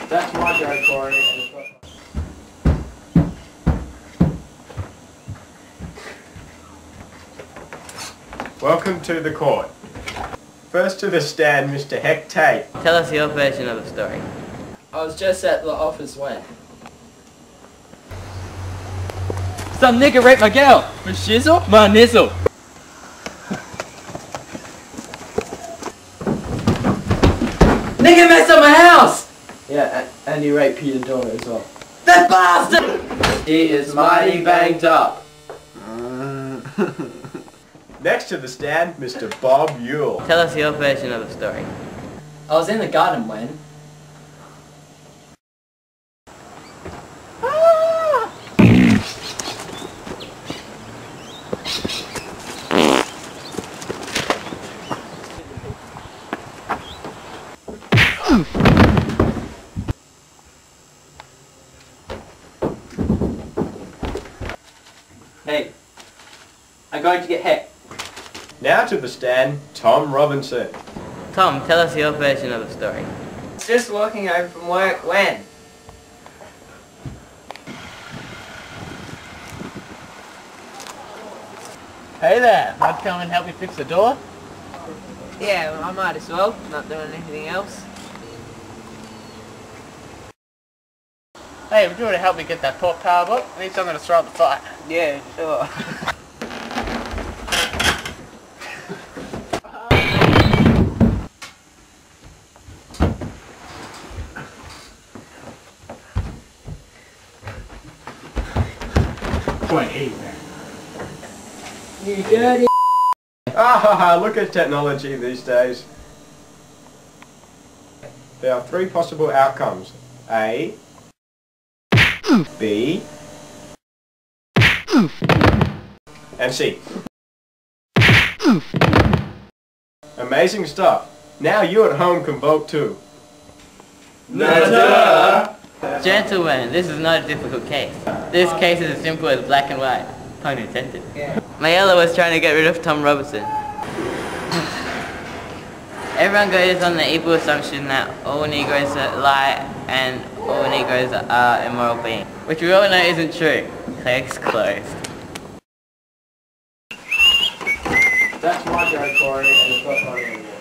That's my go, Corey. Welcome to the court. First to the stand, Mr. Heck Tate. Tell us your version of the story. I was just at the office when some nigga raped my girl. my shizzle? My nizzle. Nigga messed up my house. Yeah, and he raped Peter Dora as well. That bastard! He is mighty banged up. Next to the stand, Mr. Bob Yule. Tell us your version of the story. I was in the garden when Hey, I'm going to get hit. Now to the stand, Tom Robinson. Tom, tell us your version of the story. just walking home from work when Hey there, might come and help me fix the door? yeah, well, I might as well, not doing anything else. Hey, would you want to help me get that pork tile up? I need someone to throw out the fire. Yeah, sure. You dirty. Look at technology these days. There are three possible outcomes. A, B, and C. Amazing stuff. Now you at home can vote too. Gentlemen, this is not a difficult case. This case is as simple as black and white. Pun intended. Yeah. Mayella was trying to get rid of Tom Robinson. Everyone goes on the evil assumption that all Negroes lie and all Negroes are immoral beings, which we all know isn't true. Case closed. That's my go, Corey, and it's not funny anymore.